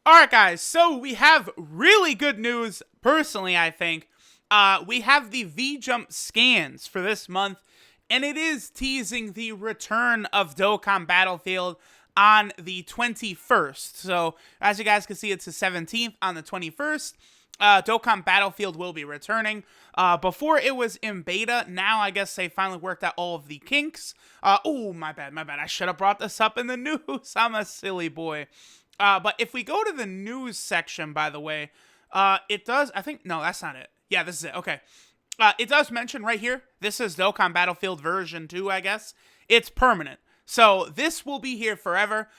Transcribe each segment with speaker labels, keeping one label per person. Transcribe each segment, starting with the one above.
Speaker 1: Alright guys, so we have really good news, personally I think. We have the V-Jump scans for this month, and it is teasing the return of Dokkan Battlefield on the 21st. So, as you guys can see, it's the 17th on the 21st. Dokkan Battlefield will be returning. Before it was in beta, now I guess they finally worked out all of the kinks. Oh, my bad. I should have brought this up in the news. I'm a silly boy. But if we go to the news section, by the way, it does, no, that's not it. Yeah, this is it. Okay. It does mention right here, this is Dokkan Battlefield version 2, I guess. It's permanent. So this will be here forever.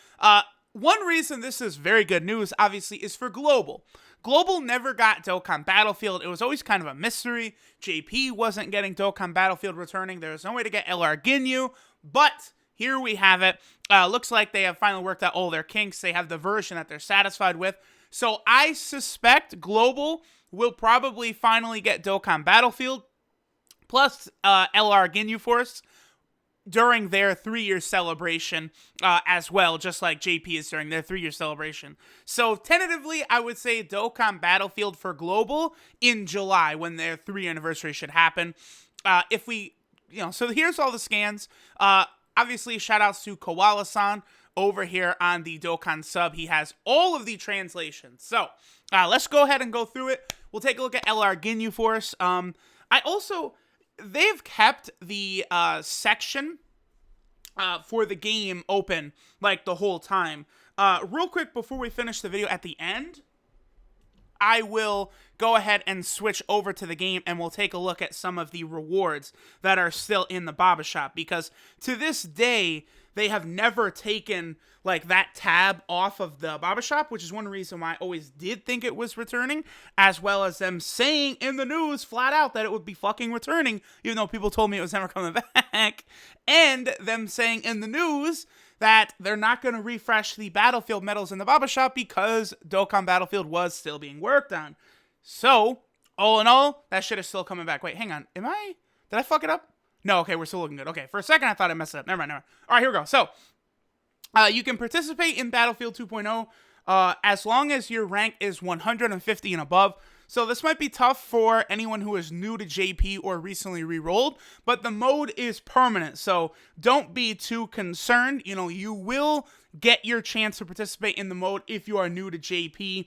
Speaker 1: One reason this is very good news, obviously, is for Global. Global never got Dokkan Battlefield. It was always kind of a mystery. JP wasn't getting Dokkan Battlefield returning. There was no way to get LR Ginyu, but here we have it. Looks like they have finally worked out all their kinks. They have the version that they're satisfied with. So I suspect Global will probably finally get Dokkan Battlefield plus LR Ginyu Force during their 3-year celebration as well, just like JP is during their 3-year celebration. So tentatively, I would say Dokkan Battlefield for Global in July when their 3-year anniversary should happen. So here's all the scans. Obviously, shoutouts to Koala-san over here on the Dokkan sub. He has all of the translations. So, let's go ahead and go through it. We'll take a look at LR Ginyu Force. They've kept the section for the game open, like, the whole time. Real quick, before we finish the video, at the end, I will go ahead and switch over to the game and we'll take a look at some of the rewards that are still in the Baba Shop, because to this day, they have never taken, like, that tab off of the Baba Shop, which is one reason why I always did think it was returning, as well as them saying in the news flat out that it would be fucking returning, even though people told me it was never coming back, and them saying in the news that they're not going to refresh the Battlefield medals in the Baba Shop because Dokkan Battlefield was still being worked on. So, all in all, that shit is still coming back. Wait, hang on. Did I fuck it up? No, okay, we're still looking good. Okay, for a second I thought I messed it up. Never mind. All right, here we go. So, you can participate in Battlefield 2.0 as long as your rank is 150 and above. So this might be tough for anyone who is new to JP or recently re-rolled, but the mode is permanent, so don't be too concerned. You will get your chance to participate in the mode if you are new to JP.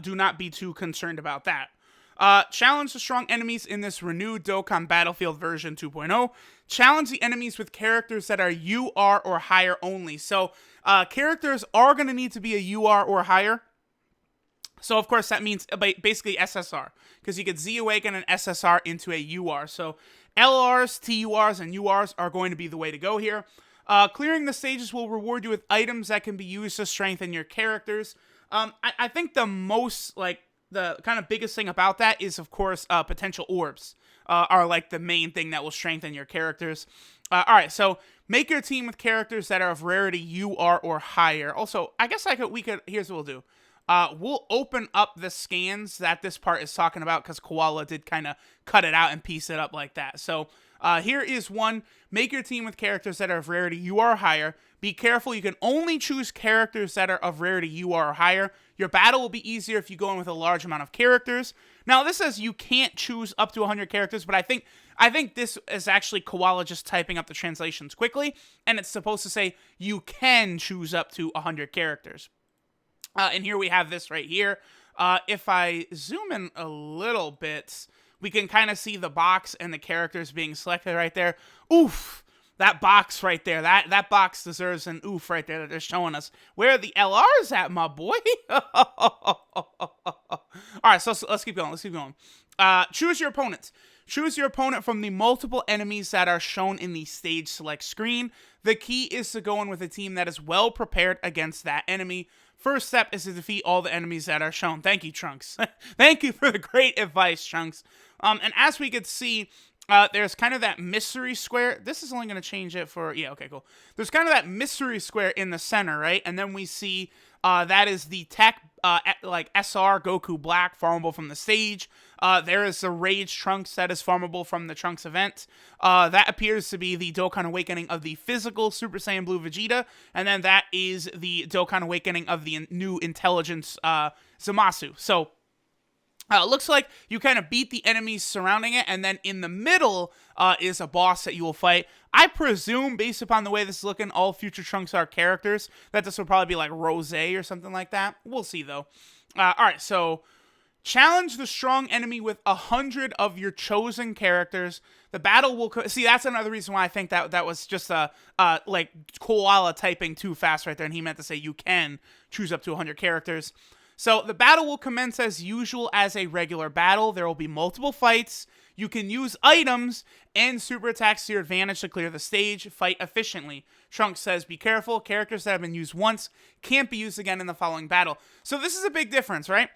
Speaker 1: Do not be too concerned about that. Challenge the strong enemies in this renewed Dokkan Battlefield version 2.0. Challenge the enemies with characters that are UR or higher only. So, characters are going to need to be a UR or higher. So, of course, that means basically SSR, because you could Z-Awaken an SSR into a UR. So, LRs, TURs, and URs are going to be the way to go here. Clearing the stages will reward you with items that can be used to strengthen your characters. I think the most, the kind of biggest thing about that is, of course, potential orbs are, the main thing that will strengthen your characters. Alright, so make your team with characters that are of rarity UR or higher. Also, I guess here's what we'll do. We'll open up the scans that this part is talking about, because Koala did kind of cut it out and piece it up like that. So, here is one. Make your team with characters that are of rarity UR or higher. Be careful, you can only choose characters that are of rarity UR or higher. Your battle will be easier if you go in with a large amount of characters. Now, this says you can't choose up to 100 characters, but I think this is actually Koala just typing up the translations quickly, and it's supposed to say you can choose up to 100 characters. And here we have this right here. If I zoom in a little bit, we can kind of see the box and the characters being selected right there. Oof! That box right there. That box deserves an oof right there that they're showing us. Where are the LRs at, my boy? Alright, so let's keep going. Choose your opponents. Choose your opponent from the multiple enemies that are shown in the stage select screen. The key is to go in with a team that is well prepared against that enemy. First step is to defeat all the enemies that are shown. Thank you, Trunks. Thank you for the great advice, Trunks. And as we could see, there's kind of that mystery square. This is only going to change it for... Yeah, okay, cool. There's kind of that mystery square in the center, right? And then we see That is the tech, like SR Goku Black, farmable from the stage. There is the Rage Trunks that is farmable from the Trunks event. That appears to be the Dokkan Awakening of the physical Super Saiyan Blue Vegeta, and then that is the Dokkan Awakening of the new Intelligence Zamasu. So, it looks like you kind of beat the enemies surrounding it, and then in the middle is a boss that you will fight. I presume, based upon the way this is looking, all future Trunks are characters, that this will probably be like Rose or something like that. We'll see, though. Alright, so challenge the strong enemy with 100 of your chosen characters. The battle will... See, that's another reason why I think that was just like koala typing too fast right there, and he meant to say you can choose up to 100 characters. So the battle will commence as usual as a regular battle. There will be multiple fights. You can use items and super attacks to your advantage to clear the stage. Fight efficiently. Trunks says, be careful. Characters that have been used once can't be used again in the following battle. So this is a big difference, right?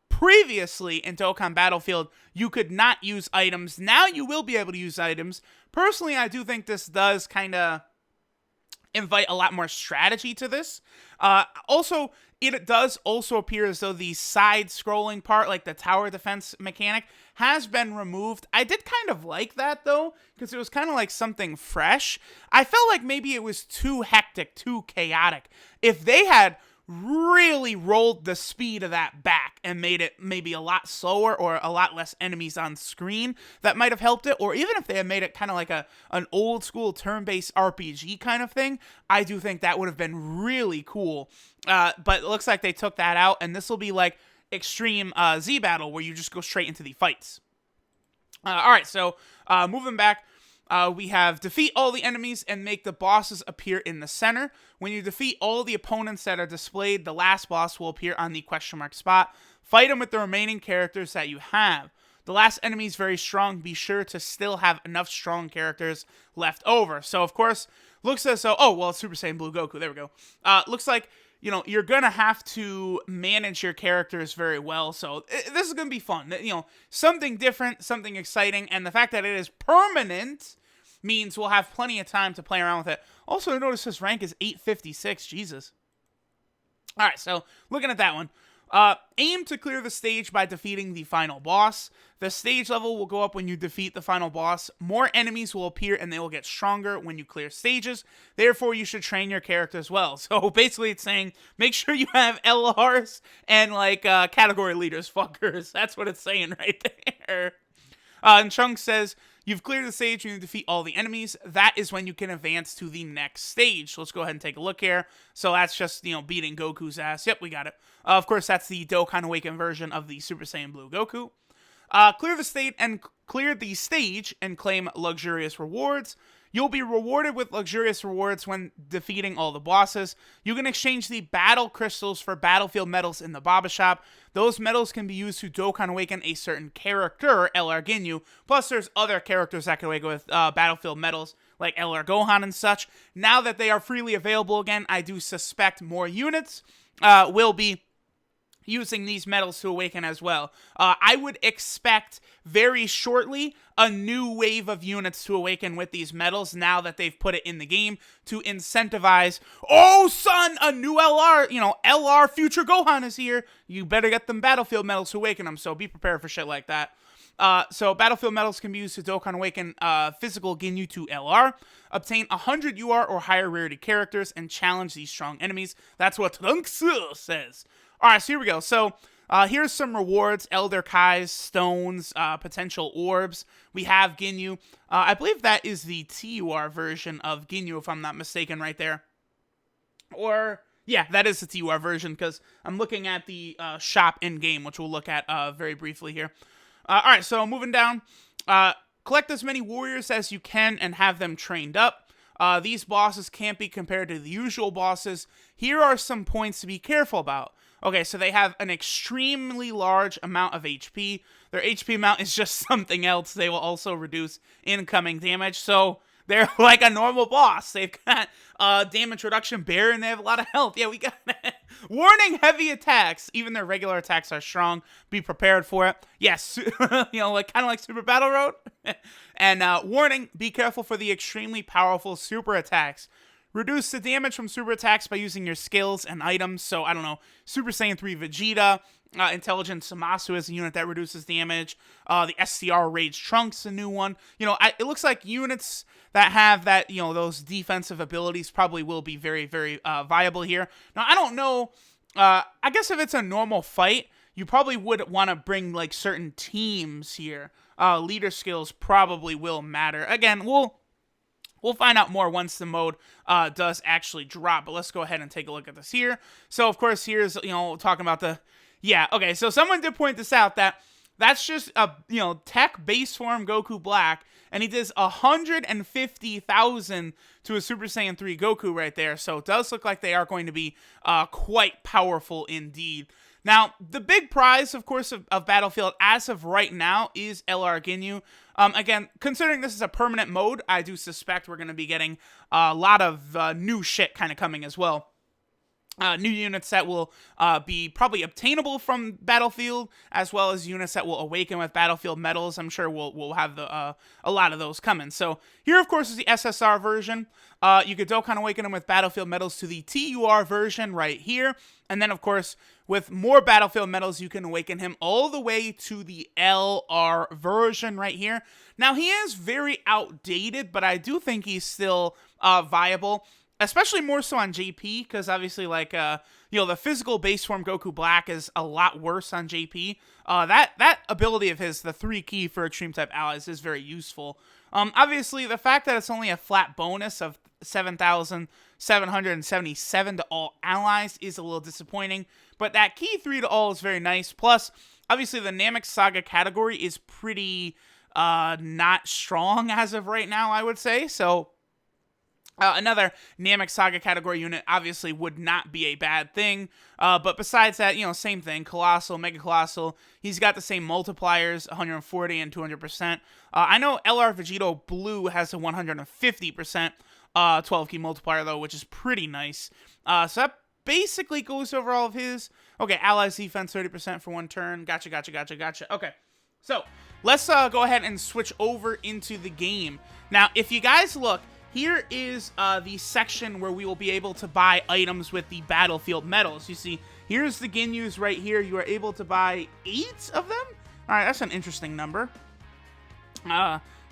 Speaker 1: Previously in Dokkan Battlefield, you could not use items. Now you will be able to use items. Personally, I do think this does kind of invite a lot more strategy to this. Also, it does also appear as though the side-scrolling part, like the tower defense mechanic, has been removed. I did kind of like that, though, because it was kind of like something fresh. I felt like maybe it was too hectic, too chaotic. If they had really rolled the speed of that back and made it maybe a lot slower or a lot less enemies on screen, that might have helped it. Or even if they had made it kind of like an old school turn-based RPG kind of thing, I do think that would have been really cool. But it looks like they took that out, and this will be like Extreme Z Battle, where you just go straight into the fights. Alright, so moving back, we have defeat all the enemies and make the bosses appear in the center. When you defeat all the opponents that are displayed, the last boss will appear on the question mark spot. Fight them with the remaining characters that you have. The last enemy is very strong. Be sure to still have enough strong characters left over. So, of course, looks as though... Oh, well, it's Super Saiyan Blue Goku. There we go. Looks like, you know, you're going to have to manage your characters very well. So, this is going to be fun. You know, something different, something exciting. And the fact that it is permanent means we'll have plenty of time to play around with it. Also, notice his rank is 856. Jesus. Alright, so looking at that one. Aim to clear the stage by defeating the final boss. The stage level will go up when you defeat the final boss. More enemies will appear and they will get stronger when you clear stages. Therefore, you should train your characters well. So basically it's saying, make sure you have LRs and like category leaders, fuckers. That's what it's saying right there. And Trunks says, you've cleared the stage when you defeat all the enemies. That is when you can advance to the next stage. So let's go ahead and take a look here. So that's just, you know, beating Goku's ass. Yep, we got it. Of course, that's the Dokkan Awakened version of the Super Saiyan Blue Goku. Clear the stage and claim luxurious rewards. You'll be rewarded with luxurious rewards when defeating all the bosses. You can exchange the battle crystals for battlefield medals in the Baba Shop. Those medals can be used to Dokkan Awaken a certain character, LR Ginyu. Plus, there's other characters that can awaken with battlefield medals, like LR Gohan and such. Now that they are freely available again, I do suspect more units will be using these medals to awaken as well. I would expect very shortly a new wave of units to awaken with these medals now that they've put it in the game to incentivize, oh son, a new LR, you know, LR future Gohan is here. You better get them battlefield medals to awaken them, so be prepared for shit like that. So battlefield medals can be used to Dokkan Awaken physical Ginyu to LR. Obtain 100 UR or higher rarity characters and challenge these strong enemies. That's what Trunks says. Alright, so here we go. So, here's some rewards. Elder Kai's, stones, potential orbs. We have Ginyu. I believe that is the TUR version of Ginyu, if I'm not mistaken, right there. Or, yeah, that is the TUR version, because I'm looking at the shop in-game, which we'll look at very briefly here. Alright, so moving down. Collect as many warriors as you can and have them trained up. These bosses can't be compared to the usual bosses. Here are some points to be careful about. Okay, so they have an extremely large amount of HP. Their HP amount is just something else. They will also reduce incoming damage. So they're like a normal boss. They've got damage reduction bear and they have a lot of health. Yeah, we got it. Warning, heavy attacks. Even their regular attacks are strong. Be prepared for it. Yes, you know, like kind of like Super Battle Road. And warning, be careful for the extremely powerful super attacks. reduce the damage from super attacks by using your skills and items. So, I don't know, Super Saiyan 3 Vegeta, Intelligent Zamasu is a unit that reduces damage. The SCR Rage Trunks, a new one. You know, it looks like units that have that, you know, those defensive abilities probably will be very, very viable here. Now, I don't know, I guess if it's a normal fight, you probably would want to bring, like, certain teams here. Leader skills probably will matter. Again, we'll find out more once the mode does actually drop, but let's go ahead and take a look at this here. So, of course, here's, you know, talking about the... Yeah, okay, so someone did point this out, that's just a, you know, tech base form Goku Black, and he does 150,000 to a Super Saiyan 3 Goku right there, so it does look like they are going to be quite powerful indeed. Now, the big prize, of course, of Battlefield as of right now is LR Ginyu. Again, considering this is a permanent mode, I do suspect we're going to be getting a lot of new shit kind of coming as well. New units that will be probably obtainable from Battlefield, as well as units that will awaken with Battlefield medals. I'm sure we'll have a lot of those coming. So here, of course, is the SSR version. You could Dokkan awaken them with Battlefield medals to the TUR version right here. And then, of course, with more Battlefield medals, you can awaken him all the way to the LR version right here. Now, he is very outdated, but I do think he's still viable. Especially more so on JP, because obviously, like, you know, the physical base form Goku Black is a lot worse on JP. That ability of his, the 3 key for extreme type allies, is very useful. Obviously, the fact that it's only a flat bonus of 7,777 to all allies is a little disappointing, but that key 3 to all is very nice. Plus, obviously, the Namek Saga category is pretty not strong as of right now, I would say, so... another Namek Saga category unit obviously would not be a bad thing, but besides that, you know, same thing, Colossal, Mega Colossal, he's got the same multipliers, 140 and 200%. I know LR Vegito Blue has a 150% 12-key multiplier, though, which is pretty nice. So that basically goes over all of his. Okay, Allies defense 30% for 1 turn. Gotcha. Okay, so let's go ahead and switch over into the game. Now, if you guys look, here is the section where we will be able to buy items with the Battlefield medals. You see, here's the Ginyus right here. You are able to buy 8 of them? Alright, that's an interesting number.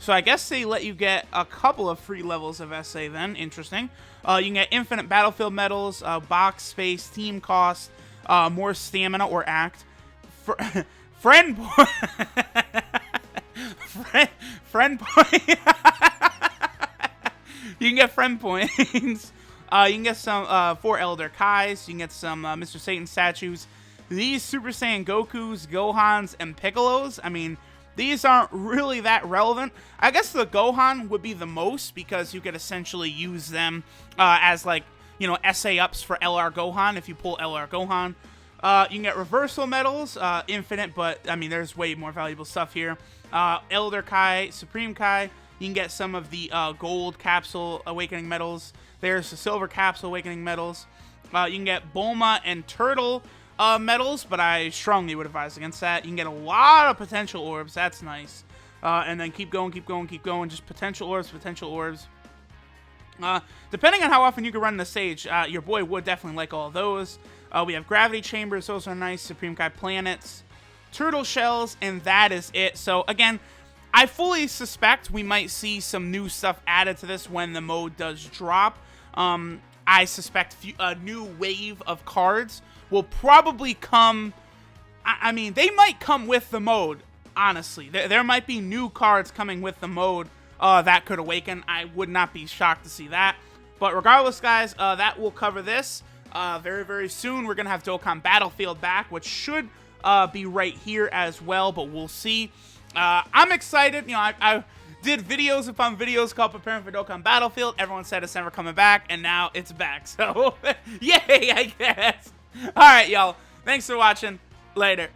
Speaker 1: So I guess they let you get a couple of free levels of SA then. Interesting. You can get infinite Battlefield medals, box space, team cost, more stamina or act. Friend point. friend point. You can get friend points. You can get some 4 Elder Kais. You can get some Mr. Satan statues. These Super Saiyan Gokus, Gohans, and Piccolos, I mean, these aren't really that relevant. I guess the Gohan would be the most, because you could essentially use them as, like, you know, SA ups for LR Gohan if you pull LR Gohan. You can get reversal medals, infinite, but, I mean, there's way more valuable stuff here. Elder Kai, Supreme Kai. You can get some of the gold capsule awakening medals. There's the silver capsule awakening medals. You can get Bulma and Turtle medals, but I strongly would advise against that. You can get a lot of potential orbs. That's nice. And then keep going. Just potential orbs. Depending on how often you can run the stage, your boy would definitely like all of those. We have gravity chambers. Those are nice. Supreme Kai planets. Turtle shells. And that is it. So, again... I fully suspect we might see some new stuff added to this when the mode does drop. I suspect a new wave of cards will probably come... I mean, they might come with the mode, honestly. There might be new cards coming with the mode that could awaken. I would not be shocked to see that. But regardless, guys, that will cover this. Very, very soon, we're going to have Dokkan Battlefield back, which should be right here as well, but we'll see. I'm excited. You know, I did videos upon videos called Preparing for Dokkan Battlefield. Everyone said it's never coming back, and now it's back. So, yay, I guess. All right, y'all. Thanks for watching. Later.